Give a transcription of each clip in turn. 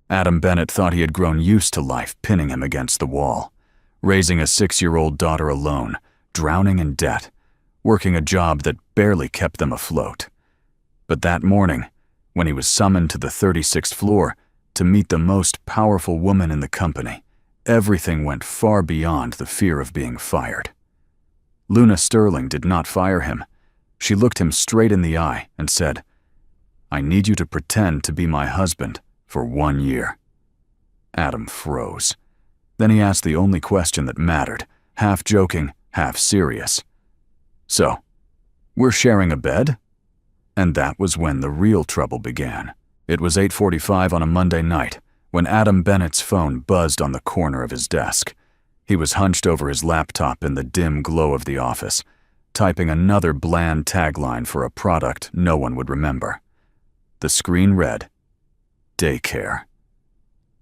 Adam Bennett thought he had grown used to life pinning him against the wall, raising a 6-year-old daughter alone, drowning in debt, working a job that barely kept them afloat. But that morning, when he was summoned to the 36th floor to meet the most powerful woman in the company, everything went far beyond the fear of being fired. Luna Sterling did not fire him. She looked him straight in the eye and said, "I need you to pretend to be my husband for 1 year." Adam froze. Then he asked the only question that mattered, half joking, half serious. "So, we're sharing a bed?" And that was when the real trouble began. It was 8:45 on a Monday night when Adam Bennett's phone buzzed on the corner of his desk. He was hunched over his laptop in the dim glow of the office, typing another bland tagline for a product no one would remember. The screen read, "Daycare."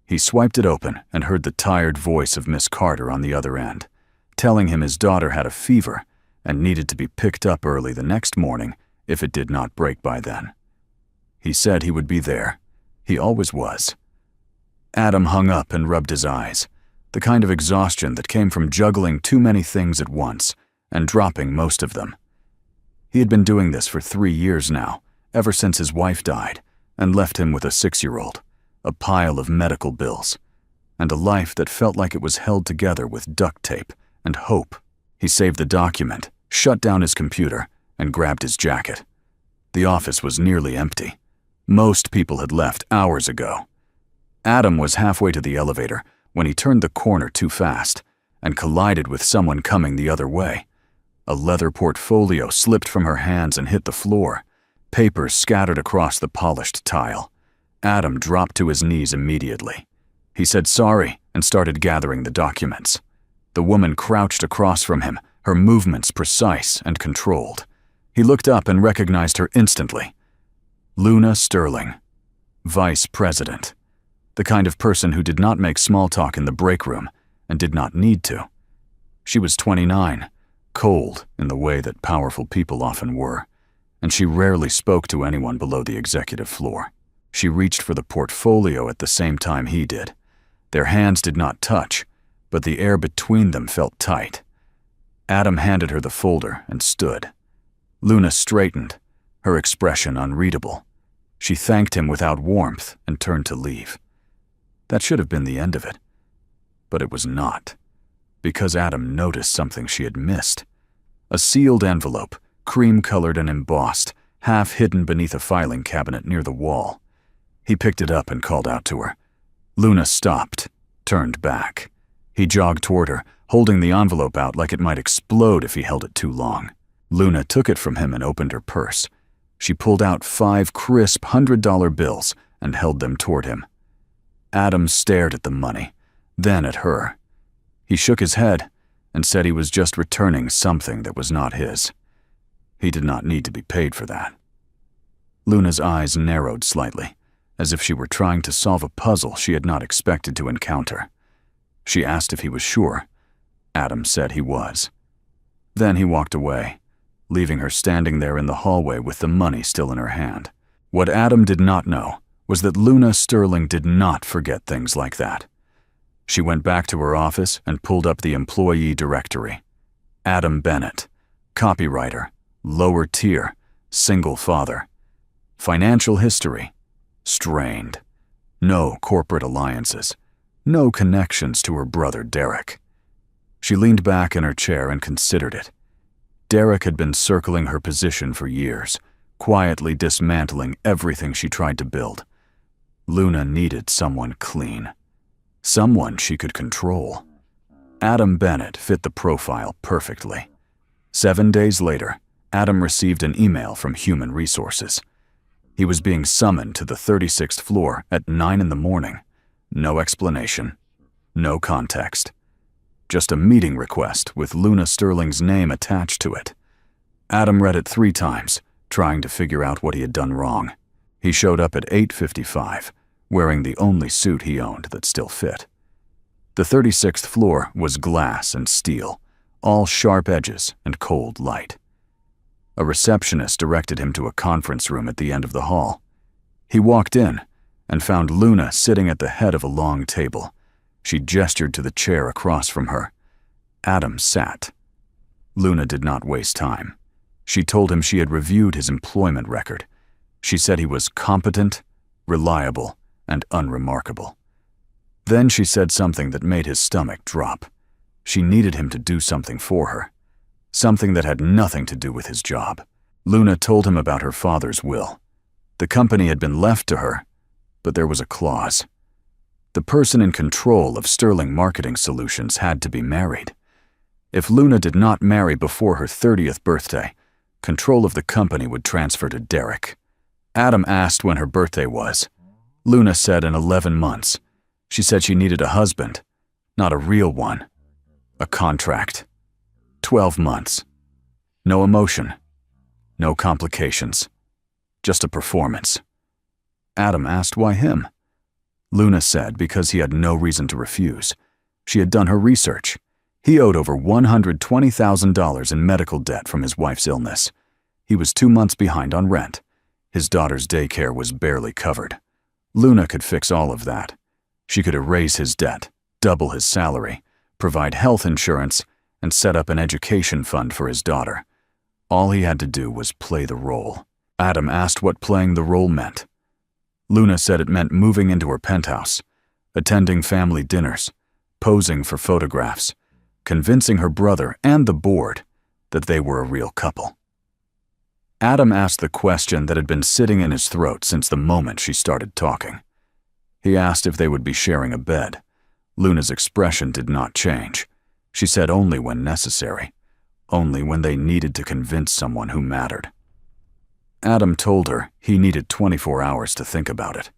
He swiped it open and heard the tired voice of Miss Carter on the other end, telling him his daughter had a fever and needed to be picked up early the next morning if it did not break by then. He said he would be there. He always was. Adam hung up and rubbed his eyes, the kind of exhaustion that came from juggling too many things at once and dropping most of them. He had been doing this for 3 years now, ever since his wife died and left him with a 6-year-old, a pile of medical bills, and a life that felt like it was held together with duct tape and hope. He saved the document, shut down his computer, and grabbed his jacket. The office was nearly empty. Most people had left hours ago. Adam was halfway to the elevator when he turned the corner too fast and collided with someone coming the other way. A leather portfolio slipped from her hands and hit the floor. Papers scattered across the polished tile. Adam dropped to his knees immediately. He said sorry and started gathering the documents. The woman crouched across from him, her movements precise and controlled. He looked up and recognized her instantly. Luna Sterling, Vice President. The kind of person who did not make small talk in the break room and did not need to. She was 29, cold in the way that powerful people often were, and she rarely spoke to anyone below the executive floor. She reached for the portfolio at the same time he did. Their hands did not touch, but the air between them felt tight. Adam handed her the folder and stood. Luna straightened, her expression unreadable. She thanked him without warmth and turned to leave. That should have been the end of it. But it was not, because Adam noticed something she had missed. A sealed envelope, cream-colored and embossed, half hidden beneath a filing cabinet near the wall. He picked it up and called out to her. Luna stopped, turned back. He jogged toward her, holding the envelope out like it might explode if he held it too long. Luna took it from him and opened her purse. She pulled out 5 crisp $100 bills and held them toward him. Adam stared at the money, then at her. He shook his head and said he was just returning something that was not his. He did not need to be paid for that. Luna's eyes narrowed slightly, as if she were trying to solve a puzzle she had not expected to encounter. She asked if he was sure. Adam said he was. Then he walked away, leaving her standing there in the hallway with the money still in her hand. What Adam did not know was that Luna Sterling did not forget things like that. She went back to her office and pulled up the employee directory. Adam Bennett, copywriter, lower tier, single father. Financial history, strained. No corporate alliances. No connections to her brother Derek. She leaned back in her chair and considered it. Derek had been circling her position for years, quietly dismantling everything she tried to build. Luna needed someone clean. Someone she could control. Adam Bennett fit the profile perfectly. 7 days later, Adam received an email from Human Resources. He was being summoned to the 36th floor at 9 in the morning. No explanation. No context. Just a meeting request with Luna Sterling's name attached to it. Adam read it 3 times, trying to figure out what he had done wrong. He showed up at 8:55, wearing the only suit he owned that still fit. The 36th floor was glass and steel, all sharp edges and cold light. A receptionist directed him to a conference room at the end of the hall. He walked in and found Luna sitting at the head of a long table. She gestured to the chair across from her. Adam sat. Luna did not waste time. She told him she had reviewed his employment record. She said he was competent, reliable, and unremarkable. Then she said something that made his stomach drop. She needed him to do something for her, something that had nothing to do with his job. Luna told him about her father's will. The company had been left to her, but there was a clause. The person in control of Sterling Marketing Solutions had to be married. If Luna did not marry before her 30th birthday, control of the company would transfer to Derek. Adam asked when her birthday was. Luna said in 11 months. She said she needed a husband, not a real one. A contract. 12 months. No emotion. No complications. Just a performance. Adam asked why him. Luna said because he had no reason to refuse. She had done her research. He owed over $120,000 in medical debt from his wife's illness. He was 2 months behind on rent. His daughter's daycare was barely covered. Luna could fix all of that. She could erase his debt, double his salary, provide health insurance, and set up an education fund for his daughter. All he had to do was play the role. Adam asked what playing the role meant. Luna said it meant moving into her penthouse, attending family dinners, posing for photographs, convincing her brother and the board that they were a real couple. Adam asked the question that had been sitting in his throat since the moment she started talking. He asked if they would be sharing a bed. Luna's expression did not change. She said only when necessary, only when they needed to convince someone who mattered. Adam told her he needed 24 hours to think about it.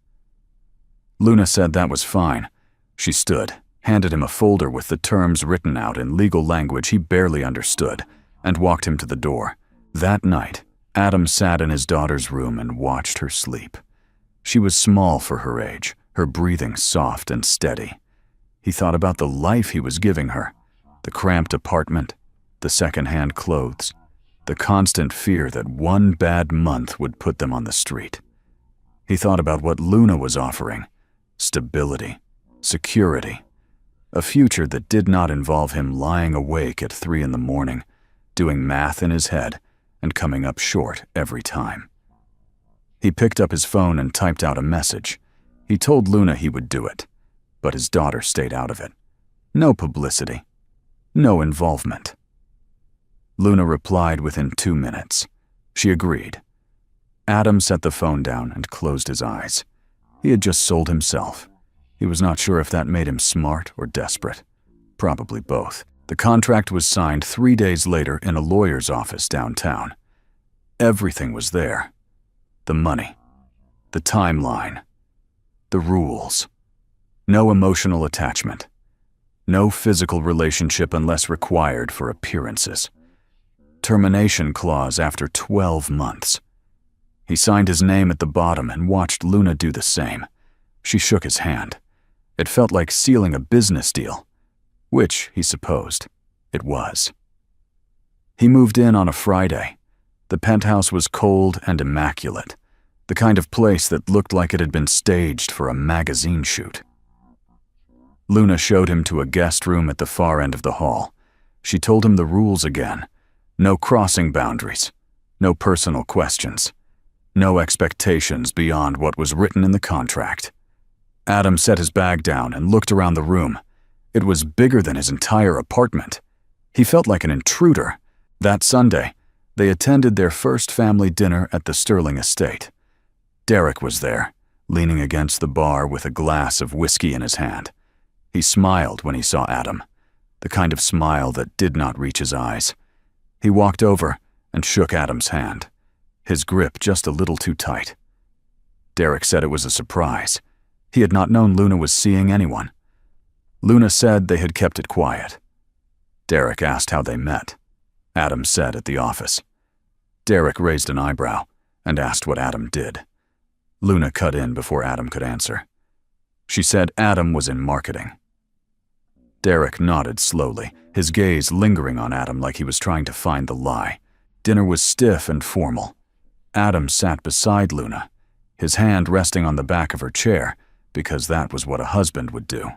Luna said that was fine. She stood, handed him a folder with the terms written out in legal language he barely understood, and walked him to the door. That night, Adam sat in his daughter's room and watched her sleep. She was small for her age, her breathing soft and steady. He thought about the life he was giving her, the cramped apartment, the second-hand clothes, the constant fear that one bad month would put them on the street. He thought about what Luna was offering: stability, security, a future that did not involve him lying awake at 3 in the morning, doing math in his head and coming up short every time. He picked up his phone and typed out a message. He told Luna he would do it, but his daughter stayed out of it. No publicity. No involvement. Luna replied within 2 minutes. She agreed. Adam set the phone down and closed his eyes. He had just sold himself. He was not sure if that made him smart or desperate. Probably both. The contract was signed 3 days later in a lawyer's office downtown. Everything was there. The money. The timeline. The rules. No emotional attachment. No physical relationship unless required for appearances. Termination clause after 12 months. He signed his name at the bottom and watched Luna do the same. She shook his hand. It felt like sealing a business deal, which, he supposed, it was. He moved in on a Friday. The penthouse was cold and immaculate, the kind of place that looked like it had been staged for a magazine shoot. Luna showed him to a guest room at the far end of the hall. She told him the rules again. No crossing boundaries. No personal questions. No expectations beyond what was written in the contract. Adam set his bag down and looked around the room. It was bigger than his entire apartment. He felt like an intruder. That Sunday, they attended their first family dinner at the Sterling estate. Derek was there, leaning against the bar with a glass of whiskey in his hand. He smiled when he saw Adam, the kind of smile that did not reach his eyes. He walked over and shook Adam's hand, his grip just a little too tight. Derek said it was a surprise. He had not known Luna was seeing anyone. Luna said they had kept it quiet. Derek asked how they met. Adam said at the office. Derek raised an eyebrow and asked what Adam did. Luna cut in before Adam could answer. She said Adam was in marketing. Derek nodded slowly, his gaze lingering on Adam like he was trying to find the lie. Dinner was stiff and formal. Adam sat beside Luna. his hand resting on the back of her chair, because that was what a husband would do.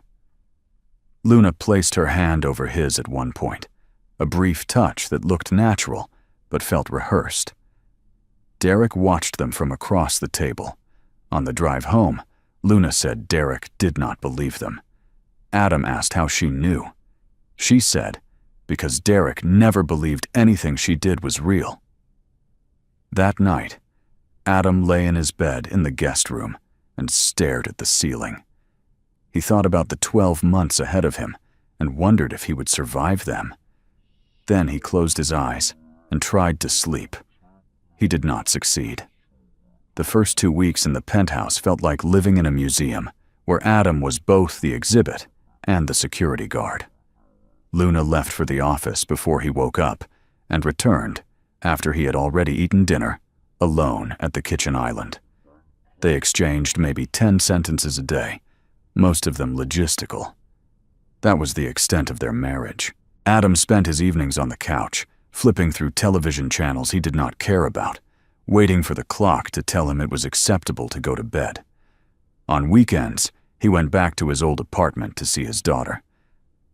Luna placed her hand over his at one point, a brief touch that looked natural but felt rehearsed. Derek watched them from across the table. On the drive home, Luna said Derek did not believe them. Adam asked how she knew. She said, because Derek never believed anything she did was real. That night, Adam lay in his bed in the guest room and stared at the ceiling. He thought about the 12 months ahead of him and wondered if he would survive them. Then he closed his eyes and tried to sleep. He did not succeed. The first 2 weeks in the penthouse felt like living in a museum, where Adam was both the exhibit and the security guard. Luna left for the office before he woke up and returned, after he had already eaten dinner, alone at the kitchen island. They exchanged maybe 10 sentences a day, most of them logistical. That was the extent of their marriage. Adam spent his evenings on the couch, flipping through television channels he did not care about, waiting for the clock to tell him it was acceptable to go to bed. On weekends, he went back to his old apartment to see his daughter.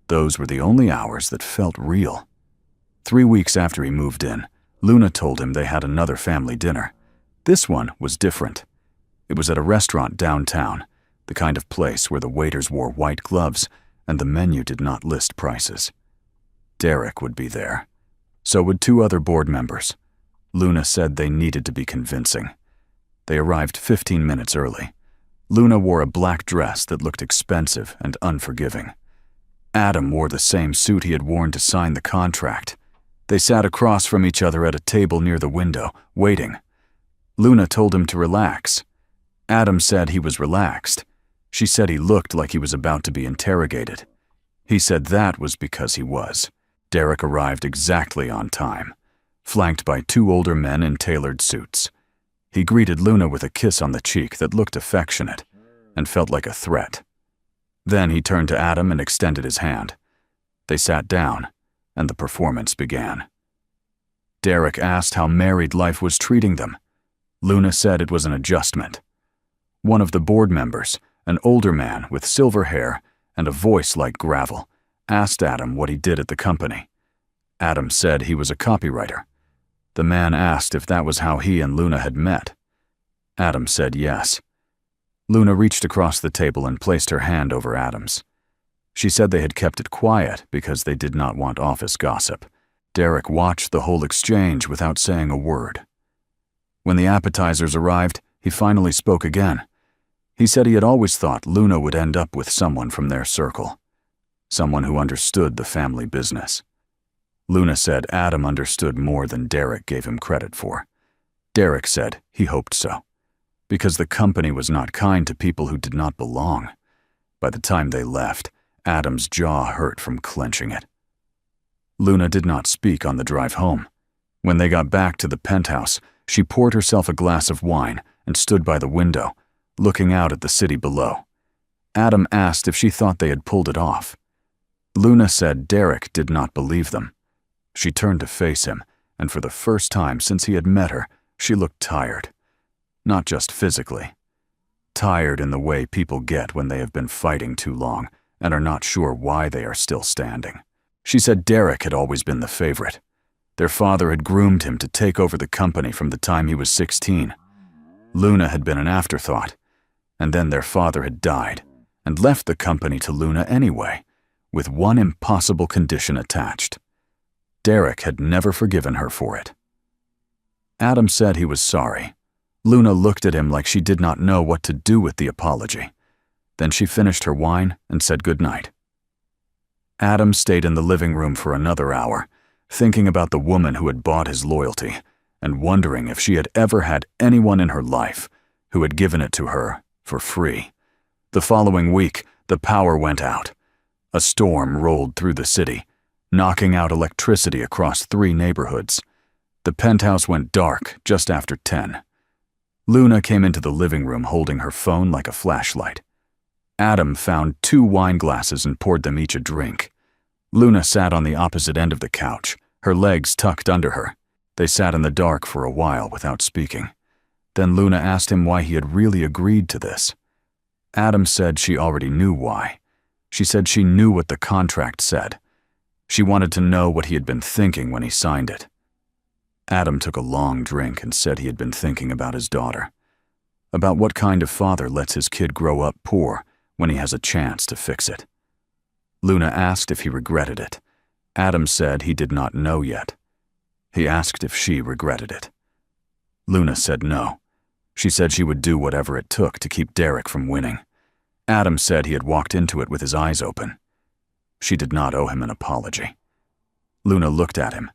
Those were the only hours that felt real. 3 weeks after he moved in, Luna told him they had another family dinner. This one was different. It was at a restaurant downtown, the kind of place where the waiters wore white gloves and the menu did not list prices. Derek would be there. So would 2 other board members. Luna said they needed to be convincing. They arrived 15 minutes early. Luna wore a black dress that looked expensive and unforgiving. Adam wore the same suit he had worn to sign the contract. They sat across from each other at a table near the window, waiting. Luna told him to relax. Adam said he was relaxed. She said he looked like he was about to be interrogated. He said that was because he was. Derek arrived exactly on time, flanked by 2 older men in tailored suits. He greeted Luna with a kiss on the cheek that looked affectionate and felt like a threat. Then he turned to Adam and extended his hand. They sat down, and the performance began. Derek asked how married life was treating them. Luna said it was an adjustment. One of the board members, an older man with silver hair and a voice like gravel, asked Adam what he did at the company. Adam said he was a copywriter. The man asked if that was how he and Luna had met. Adam said yes. Luna reached across the table and placed her hand over Adam's. She said they had kept it quiet because they did not want office gossip. Derek watched the whole exchange without saying a word. When the appetizers arrived, he finally spoke again. He said he had always thought Luna would end up with someone from their circle, someone who understood the family business. Luna said Adam understood more than Derek gave him credit for. Derek said he hoped so, because the company was not kind to people who did not belong. By the time they left, Adam's jaw hurt from clenching it. Luna did not speak on the drive home. When they got back to the penthouse, she poured herself a glass of wine and stood by the window, looking out at the city below. Adam asked if she thought they had pulled it off. Luna said Derek did not believe them. She turned to face him, and for the first time since he had met her, she looked tired. Not just physically. Tired in the way people get when they have been fighting too long and are not sure why they are still standing. She said Derek had always been the favorite. Their father had groomed him to take over the company from the time he was 16. Luna had been an afterthought, and then their father had died and left the company to Luna anyway, with one impossible condition attached. Derek had never forgiven her for it. Adam said he was sorry. Luna looked at him like she did not know what to do with the apology. Then she finished her wine and said goodnight. Adam stayed in the living room for another hour, thinking about the woman who had bought his loyalty and wondering if she had ever had anyone in her life who had given it to her for free. The following week, the power went out. A storm rolled through the city, knocking out electricity across 3 neighborhoods. The penthouse went dark just after 10. Luna came into the living room holding her phone like a flashlight. Adam found 2 wine glasses and poured them each a drink. Luna sat on the opposite end of the couch, her legs tucked under her. They sat in the dark for a while without speaking. Then Luna asked him why he had really agreed to this. Adam said she already knew why. She said she knew what the contract said. She wanted to know what he had been thinking when he signed it. Adam took a long drink and said he had been thinking about his daughter, about what kind of father lets his kid grow up poor when he has a chance to fix it. Luna asked if he regretted it. Adam said he did not know yet. He asked if she regretted it. Luna said no. She said she would do whatever it took to keep Derek from winning. Adam said he had walked into it with his eyes open. She did not owe him an apology. Luna looked at him,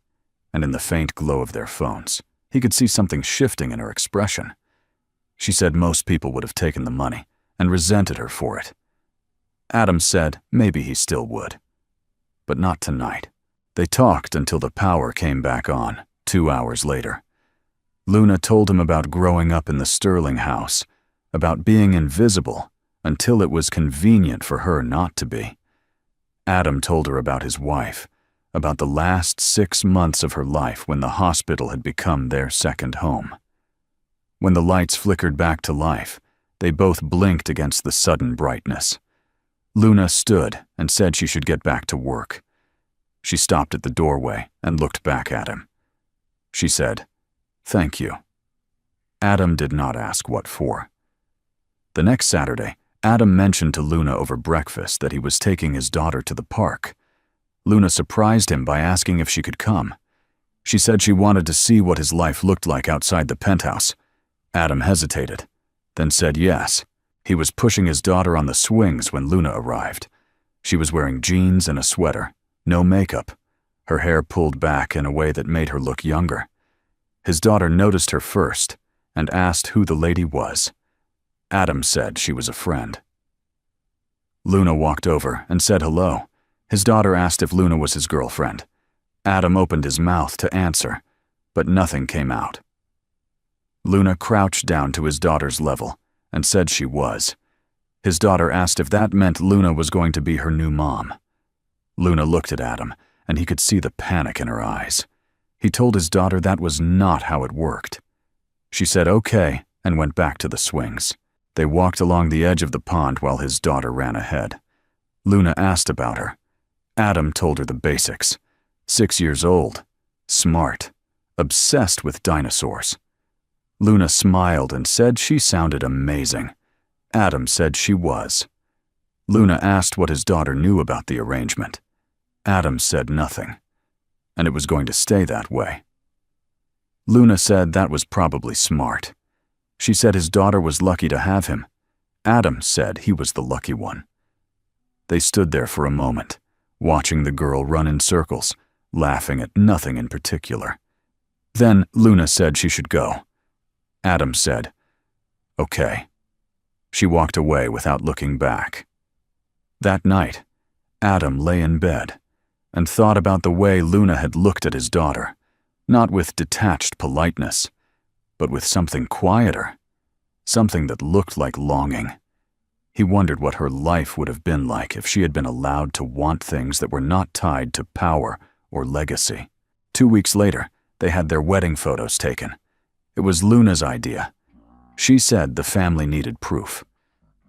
and in the faint glow of their phones, he could see something shifting in her expression. She said most people would have taken the money and resented her for it. Adam said maybe he still would. But not tonight. They talked until the power came back on, 2 hours later. Luna told him about growing up in the Sterling house, about being invisible until it was convenient for her not to be. Adam told her about his wife, about the last 6 months of her life when the hospital had become their second home. When the lights flickered back to life, they both blinked against the sudden brightness. Luna stood and said she should get back to work. She stopped at the doorway and looked back at him. She said, "Thank you." Adam did not ask what for. The next Saturday, Adam mentioned to Luna over breakfast that he was taking his daughter to the park. Luna surprised him by asking if she could come. She said she wanted to see what his life looked like outside the penthouse. Adam hesitated, then said yes. He was pushing his daughter on the swings when Luna arrived. She was wearing jeans and a sweater, no makeup, her hair pulled back in a way that made her look younger. His daughter noticed her first and asked who the lady was. Adam said she was a friend. Luna walked over and said hello. His daughter asked if Luna was his girlfriend. Adam opened his mouth to answer, but nothing came out. Luna crouched down to his daughter's level and said she was. His daughter asked if that meant Luna was going to be her new mom. Luna looked at Adam, and he could see the panic in her eyes. He told his daughter that was not how it worked. She said okay and went back to the swings. They walked along the edge of the pond while his daughter ran ahead. Luna asked about her. Adam told her the basics. 6 years old, smart, obsessed with dinosaurs. Luna smiled and said she sounded amazing. Adam said she was. Luna asked what his daughter knew about the arrangement. Adam said nothing, and it was going to stay that way. Luna said that was probably smart. She said his daughter was lucky to have him. Adam said he was the lucky one. They stood there for a moment, watching the girl run in circles, laughing at nothing in particular. Then Luna said she should go. Adam said, "Okay." She walked away without looking back. That night, Adam lay in bed and thought about the way Luna had looked at his daughter, not with detached politeness, but with something quieter, something that looked like longing. He wondered what her life would have been like if she had been allowed to want things that were not tied to power or legacy. 2 weeks later, they had their wedding photos taken. It was Luna's idea. She said the family needed proof.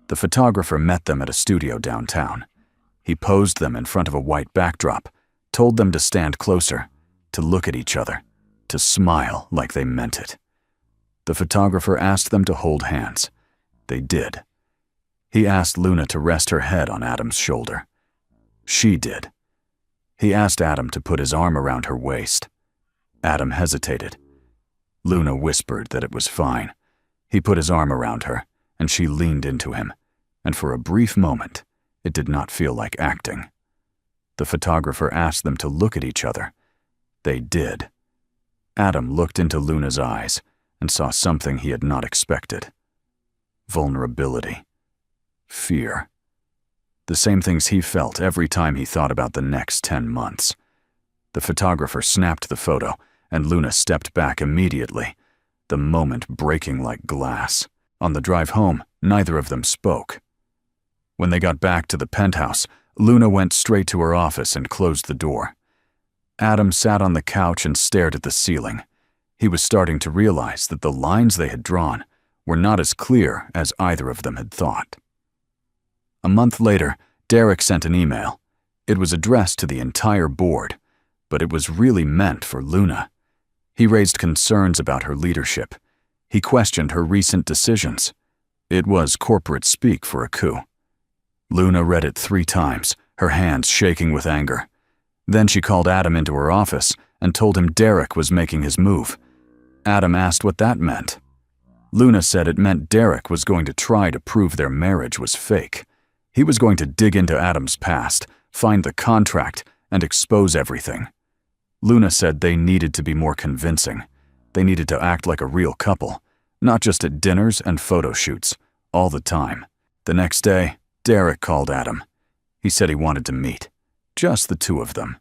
The photographer met them at a studio downtown. He posed them in front of a white backdrop, told them to stand closer, to look at each other, to smile like they meant it. The photographer asked them to hold hands. They did. He asked Luna to rest her head on Adam's shoulder. She did. He asked Adam to put his arm around her waist. Adam hesitated. Luna whispered that it was fine. He put his arm around her, and she leaned into him, and for a brief moment, it did not feel like acting. The photographer asked them to look at each other. They did. Adam looked into Luna's eyes and saw something he had not expected. Vulnerability. Fear. The same things he felt every time he thought about the next 10 months. The photographer snapped the photo, and Luna stepped back immediately, the moment breaking like glass. On the drive home, neither of them spoke. When they got back to the penthouse, Luna went straight to her office and closed the door. Adam sat on the couch and stared at the ceiling. He was starting to realize that the lines they had drawn were not as clear as either of them had thought. A month later, Derek sent an email. It was addressed to the entire board, but it was really meant for Luna. He raised concerns about her leadership. He questioned her recent decisions. It was corporate speak for a coup. Luna read it 3 times, her hands shaking with anger. Then she called Adam into her office and told him Derek was making his move. Adam asked what that meant. Luna said it meant Derek was going to try to prove their marriage was fake. He was going to dig into Adam's past, find the contract, and expose everything. Luna said they needed to be more convincing. They needed to act like a real couple, not just at dinners and photo shoots, all the time. The next day, Derek called Adam. He said he wanted to meet, just the 2 of them.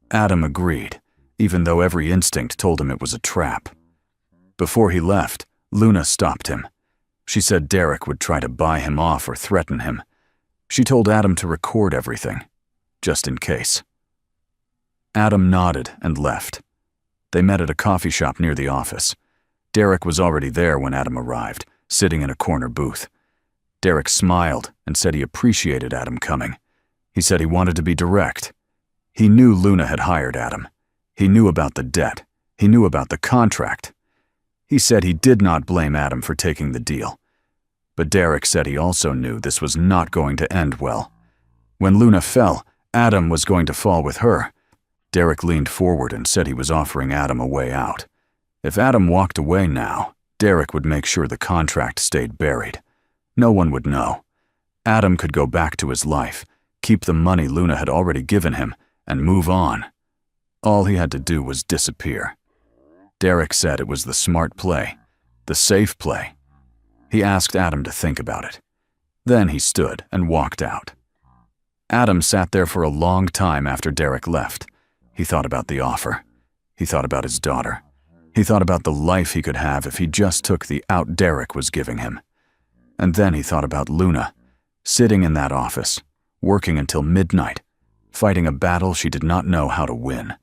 Adam agreed, even though every instinct told him it was a trap. Before he left, Luna stopped him. She said Derek would try to buy him off or threaten him. She told Adam to record everything, just in case. Adam nodded and left. They met at a coffee shop near the office. Derek was already there when Adam arrived, sitting in a corner booth. Derek smiled and said he appreciated Adam coming. He said he wanted to be direct. He knew Luna had hired Adam. He knew about the debt. He knew about the contract. He said he did not blame Adam for taking the deal. But Derek said he also knew this was not going to end well. When Luna fell, Adam was going to fall with her. Derek leaned forward and said he was offering Adam a way out. If Adam walked away now, Derek would make sure the contract stayed buried. No one would know. Adam could go back to his life, keep the money Luna had already given him, and move on. All he had to do was disappear. Derek said it was the smart play, the safe play. He asked Adam to think about it. Then he stood and walked out. Adam sat there for a long time after Derek left. He thought about the offer. He thought about his daughter. He thought about the life he could have if he just took the out Derek was giving him. And then he thought about Luna, sitting in that office, working until midnight, fighting a battle she did not know how to win.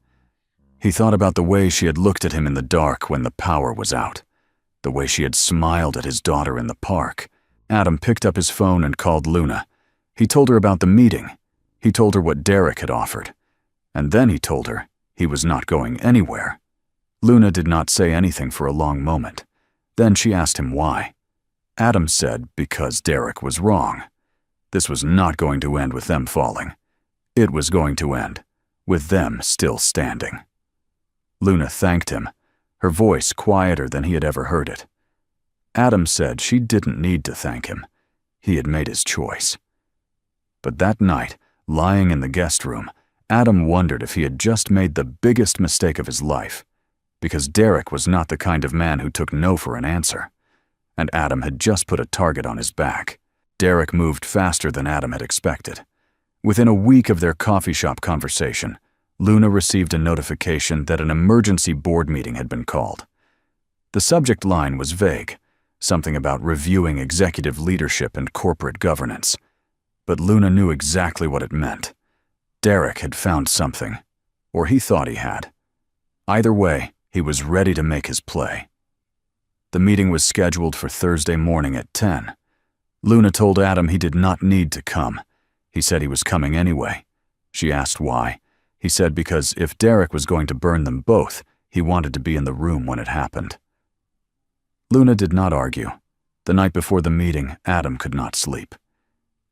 He thought about the way she had looked at him in the dark when the power was out, the way she had smiled at his daughter in the park. Adam picked up his phone and called Luna. He told her about the meeting. He told her what Derek had offered. And then he told her he was not going anywhere. Luna did not say anything for a long moment. Then she asked him why. Adam said because Derek was wrong. This was not going to end with them falling. It was going to end with them still standing. Luna thanked him, her voice quieter than he had ever heard it. Adam said she didn't need to thank him. He had made his choice. But that night, lying in the guest room, Adam wondered if he had just made the biggest mistake of his life, because Derek was not the kind of man who took no for an answer, and Adam had just put a target on his back. Derek moved faster than Adam had expected. Within a week of their coffee shop conversation, Luna received a notification that an emergency board meeting had been called. The subject line was vague, something about reviewing executive leadership and corporate governance, but Luna knew exactly what it meant. Derek had found something, or he thought he had. Either way, he was ready to make his play. The meeting was scheduled for Thursday morning at 10. Luna told Adam he did not need to come. He said he was coming anyway. She asked why. He said because if Derek was going to burn them both, he wanted to be in the room when it happened. Luna did not argue. The night before the meeting, Adam could not sleep.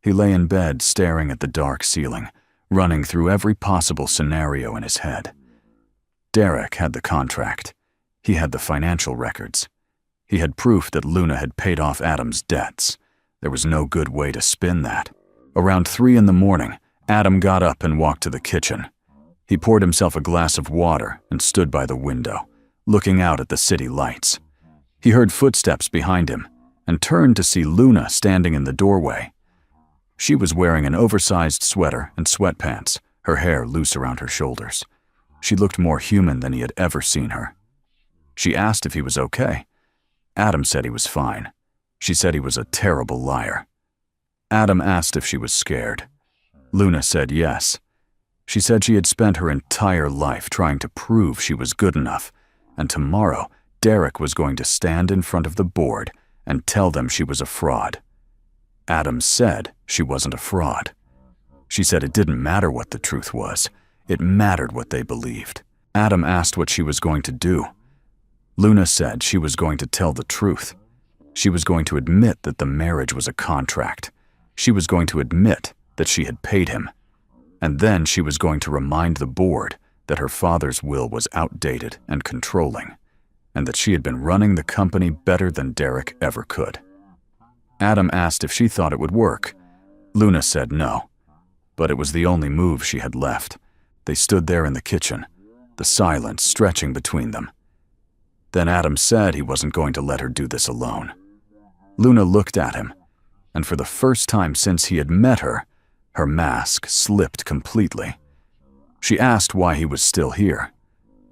He lay in bed staring at the dark ceiling, running through every possible scenario in his head. Derek had the contract. He had the financial records. He had proof that Luna had paid off Adam's debts. There was no good way to spin that. Around 3 in the morning, Adam got up and walked to the kitchen. He poured himself a glass of water and stood by the window, looking out at the city lights. He heard footsteps behind him and turned to see Luna standing in the doorway. She was wearing an oversized sweater and sweatpants, her hair loose around her shoulders. She looked more human than he had ever seen her. She asked if he was okay. Adam said he was fine. She said he was a terrible liar. Adam asked if she was scared. Luna said yes. She said she had spent her entire life trying to prove she was good enough, and tomorrow Derek was going to stand in front of the board and tell them she was a fraud. Adam said she wasn't a fraud. She said it didn't matter what the truth was. It mattered what they believed. Adam asked what she was going to do. Luna said she was going to tell the truth. She was going to admit that the marriage was a contract. She was going to admit that she had paid him. And then she was going to remind the board that her father's will was outdated and controlling, and that she had been running the company better than Derek ever could. Adam asked if she thought it would work. Luna said no, but it was the only move she had left. They stood there in the kitchen, the silence stretching between them. Then Adam said he wasn't going to let her do this alone. Luna looked at him, and for the first time since he had met her, her mask slipped completely. She asked why he was still here,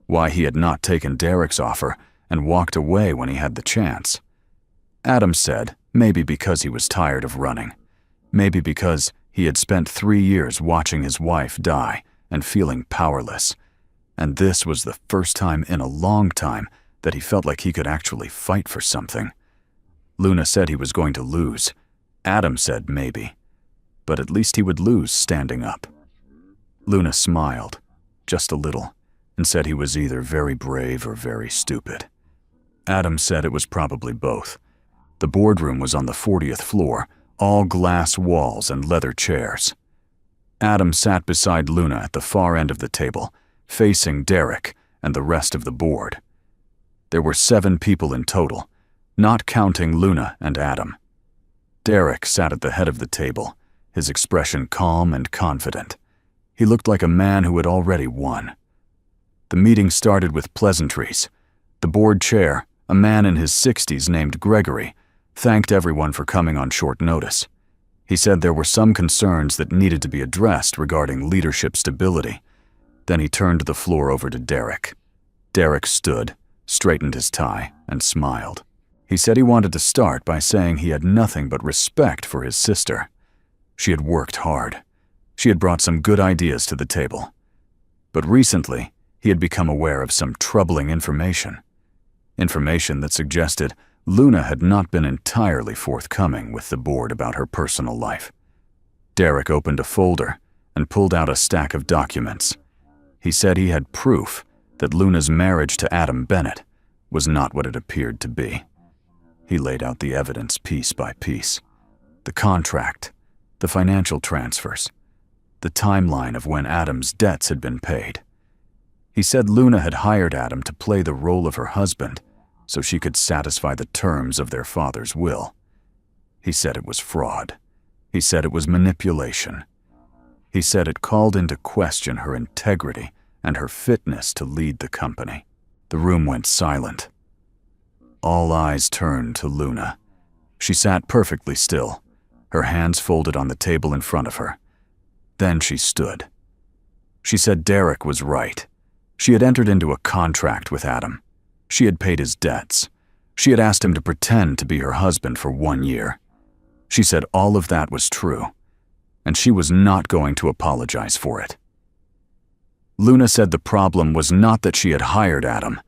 why he had not taken Derek's offer and walked away when he had the chance. Adam said maybe because he was tired of running, maybe because he had spent 3 years watching his wife die and feeling powerless, and this was the first time in a long time that he felt like he could actually fight for something. Luna said he was going to lose. Adam said maybe, but at least he would lose standing up. Luna smiled, just a little, and said he was either very brave or very stupid. Adam said it was probably both. The boardroom was on the 40th floor, all glass walls and leather chairs. Adam sat beside Luna at the far end of the table, facing Derek and the rest of the board. There were 7 people in total, not counting Luna and Adam. Derek sat at the head of the table, his expression calm and confident. He looked like a man who had already won. The meeting started with pleasantries. The board chair, a man in his 60s named Gregory, thanked everyone for coming on short notice. He said there were some concerns that needed to be addressed regarding leadership stability. Then he turned the floor over to Derek. Derek stood, straightened his tie, and smiled. He said he wanted to start by saying he had nothing but respect for his sister. She had worked hard. She had brought some good ideas to the table. But recently, he had become aware of some troubling information. Information that suggested Luna had not been entirely forthcoming with the board about her personal life. Derek opened a folder and pulled out a stack of documents. He said he had proof that Luna's marriage to Adam Bennett was not what it appeared to be. He laid out the evidence piece by piece. The contract, the financial transfers, the timeline of when Adam's debts had been paid. He said Luna had hired Adam to play the role of her husband so she could satisfy the terms of their father's will. He said it was fraud. He said it was manipulation. He said it called into question her integrity and her fitness to lead the company. The room went silent. All eyes turned to Luna. She sat perfectly still, her hands folded on the table in front of her. Then she stood. She said Derek was right. She had entered into a contract with Adam. She had paid his debts. She had asked him to pretend to be her husband for 1 year. She said all of that was true, and she was not going to apologize for it. Luna said the problem was not that she had hired Adam.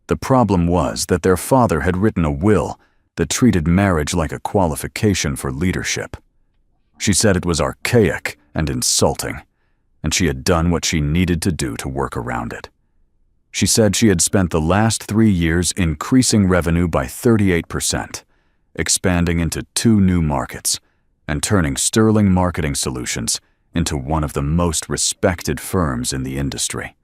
The problem was that their father had written a will that treated marriage like a qualification for leadership. She said it was archaic and insulting, and she had done what she needed to do to work around it. She said she had spent the last 3 years increasing revenue by 38%, expanding into 2 new markets, and turning Sterling Marketing Solutions into one of the most respected firms in the industry.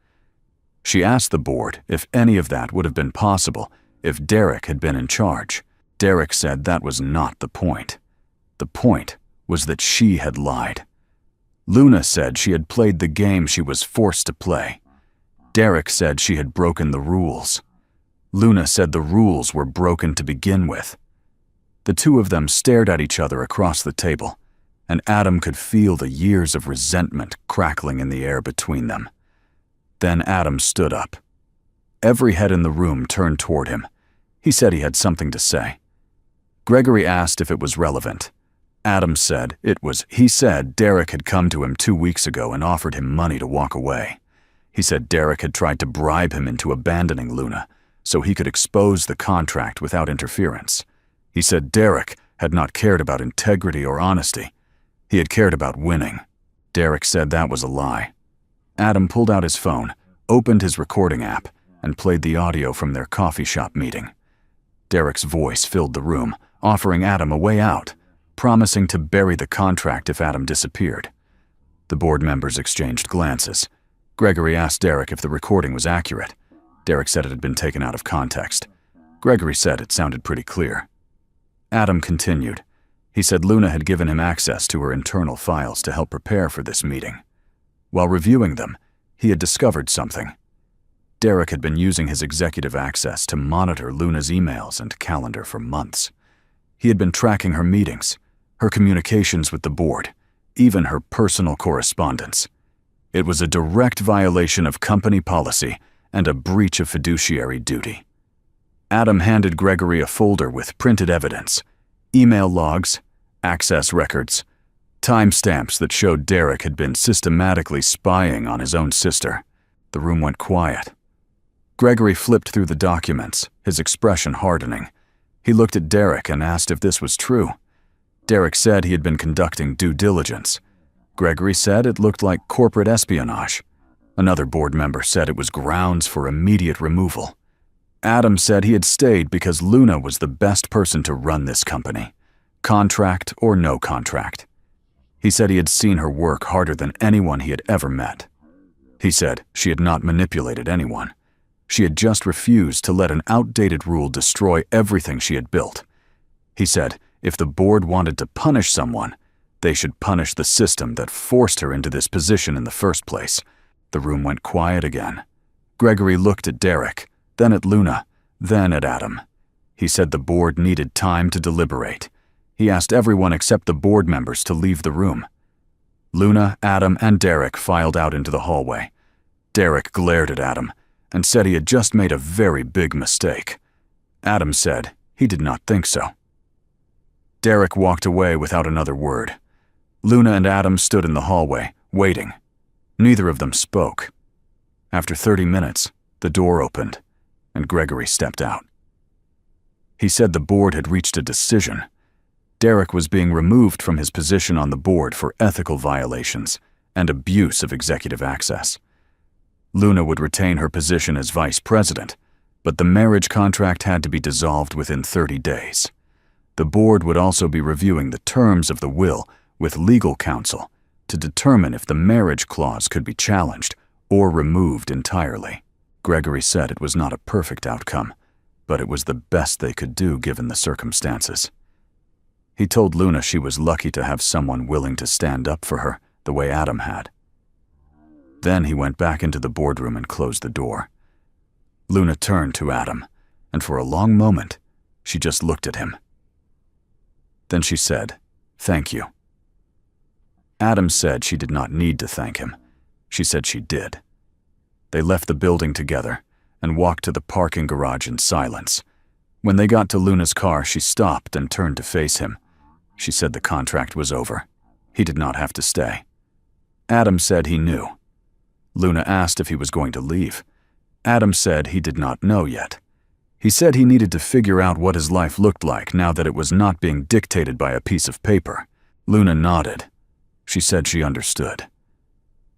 She asked the board if any of that would have been possible if Derek had been in charge. Derek said that was not the point. The point was that she had lied. Luna said she had played the game she was forced to play. Derek said she had broken the rules. Luna said the rules were broken to begin with. The two of them stared at each other across the table, and Adam could feel the years of resentment crackling in the air between them. Then Adam stood up. Every head in the room turned toward him. He said he had something to say. Gregory asked if it was relevant. Adam said it was. He said Derek had come to him 2 weeks ago and offered him money to walk away. He said Derek had tried to bribe him into abandoning Luna so he could expose the contract without interference. He said Derek had not cared about integrity or honesty. He had cared about winning. Derek said that was a lie. Adam pulled out his phone, opened his recording app, and played the audio from their coffee shop meeting. Derek's voice filled the room, offering Adam a way out, promising to bury the contract if Adam disappeared. The board members exchanged glances. Gregory asked Derek if the recording was accurate. Derek said it had been taken out of context. Gregory said it sounded pretty clear. Adam continued. He said Luna had given him access to her internal files to help prepare for this meeting. While reviewing them, he had discovered something. Derek had been using his executive access to monitor Luna's emails and calendar for months. He had been tracking her meetings, her communications with the board, even her personal correspondence. It was a direct violation of company policy and a breach of fiduciary duty. Adam handed Gregory a folder with printed evidence, email logs, access records, timestamps that showed Derek had been systematically spying on his own sister. The room went quiet. Gregory flipped through the documents, his expression hardening. He looked at Derek and asked if this was true. Derek said he had been conducting due diligence. Gregory said it looked like corporate espionage. Another board member said it was grounds for immediate removal. Adam said he had stayed because Luna was the best person to run this company, contract or no contract. He said he had seen her work harder than anyone he had ever met. He said she had not manipulated anyone. She had just refused to let an outdated rule destroy everything she had built. He said if the board wanted to punish someone, they should punish the system that forced her into this position in the first place. The room went quiet again. Gregory looked at Derek, then at Luna, then at Adam. He said the board needed time to deliberate. He asked everyone except the board members to leave the room. Luna, Adam, and Derek filed out into the hallway. Derek glared at Adam and said he had just made a very big mistake. Adam said he did not think so. Derek walked away without another word. Luna and Adam stood in the hallway, waiting. Neither of them spoke. After 30 minutes, the door opened, and Gregory stepped out. He said the board had reached a decision. Derek was being removed from his position on the board for ethical violations and abuse of executive access. Luna would retain her position as vice president, but the marriage contract had to be dissolved within 30 days. The board would also be reviewing the terms of the will with legal counsel to determine if the marriage clause could be challenged or removed entirely. Gregory said it was not a perfect outcome, but it was the best they could do given the circumstances. He told Luna she was lucky to have someone willing to stand up for her the way Adam had. Then he went back into the boardroom and closed the door. Luna turned to Adam, and for a long moment, she just looked at him. Then she said, "Thank you." Adam said she did not need to thank him. She said she did. They left the building together and walked to the parking garage in silence. When they got to Luna's car, she stopped and turned to face him. She said the contract was over. He did not have to stay. Adam said he knew. Luna asked if he was going to leave. Adam said he did not know yet. He said he needed to figure out what his life looked like now that it was not being dictated by a piece of paper. Luna nodded. She said she understood.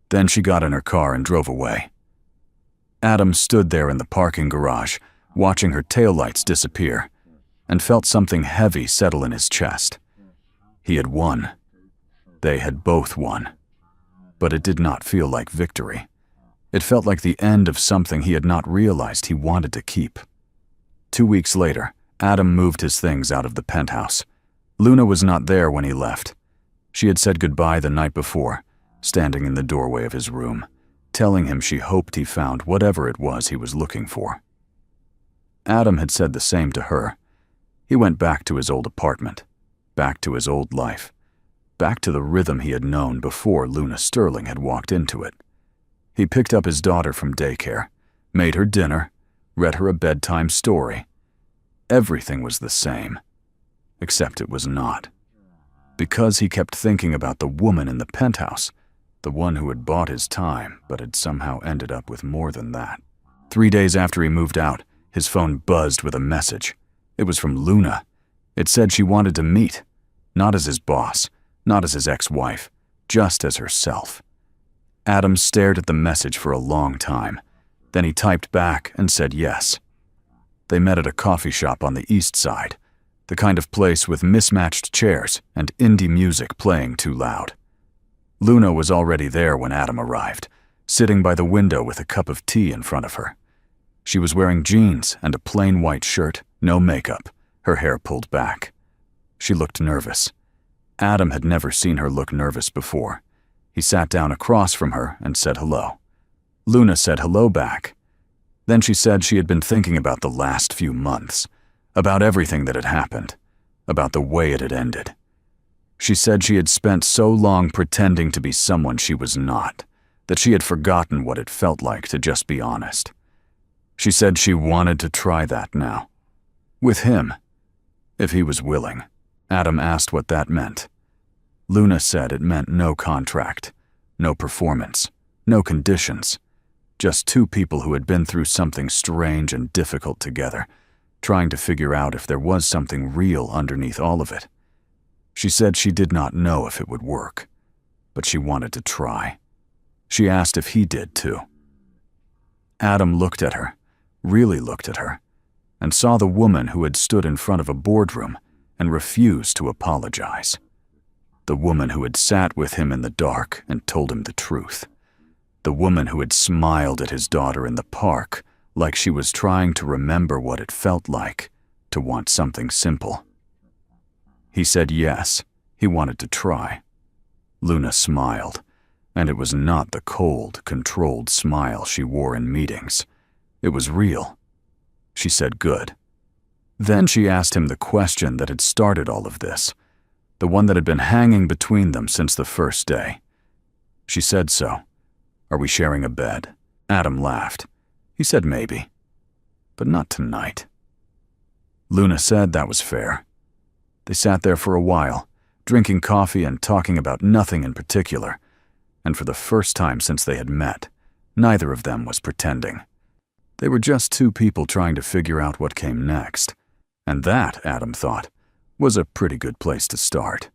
Then she got in her car and drove away. Adam stood there in the parking garage, watching her taillights disappear, and felt something heavy settle in his chest. He had won. They had both won. But it did not feel like victory. It felt like the end of something he had not realized he wanted to keep. 2 weeks later, Adam moved his things out of the penthouse. Luna was not there when he left. She had said goodbye the night before, standing in the doorway of his room, telling him she hoped he found whatever it was he was looking for. Adam had said the same to her. He went back to his old apartment, back to his old life, back to the rhythm he had known before Luna Sterling had walked into it. He picked up his daughter from daycare, made her dinner, read her a bedtime story. Everything was the same, except it was not. Because he kept thinking about the woman in the penthouse, the one who had bought his time but had somehow ended up with more than that. 3 days after he moved out, His phone buzzed with a message. It was from Luna. It said she wanted to meet, not as his boss, not as his ex-wife, just as herself. Adam stared at the message for a long time. Then he typed back and said yes. They met at a coffee shop on the east side, the kind of place with mismatched chairs and indie music playing too loud. Luna was already there when Adam arrived, sitting by the window with a cup of tea in front of her. She was wearing jeans and a plain white shirt, no makeup, her hair pulled back. She looked nervous. Adam had never seen her look nervous before. He sat down across from her and said hello. Luna said hello back. Then she said she had been thinking about the last few months, about everything that had happened, about the way it had ended. She said she had spent so long pretending to be someone she was not, that she had forgotten what it felt like to just be honest. She said she wanted to try that now. With him, if he was willing. Adam asked what that meant. Luna said it meant no contract, no performance, no conditions. Just two people who had been through something strange and difficult together, trying to figure out if there was something real underneath all of it. She said she did not know if it would work, but she wanted to try. She asked if he did too. Adam looked at her, really looked at her, and saw the woman who had stood in front of a boardroom and refused to apologize. The woman who had sat with him in the dark and told him the truth. The woman who had smiled at his daughter in the park like she was trying to remember what it felt like to want something simple. He said yes, he wanted to try. Luna smiled, and it was not the cold, controlled smile she wore in meetings. It was real. She said good. Then she asked him the question that had started all of this, the one that had been hanging between them since the first day. She said so. Are we sharing a bed? Adam laughed. He said maybe, but not tonight. Luna said that was fair. They sat there for a while, drinking coffee and talking about nothing in particular, and for the first time since they had met, neither of them was pretending. They were just two people trying to figure out what came next, and that, Adam thought, was a pretty good place to start.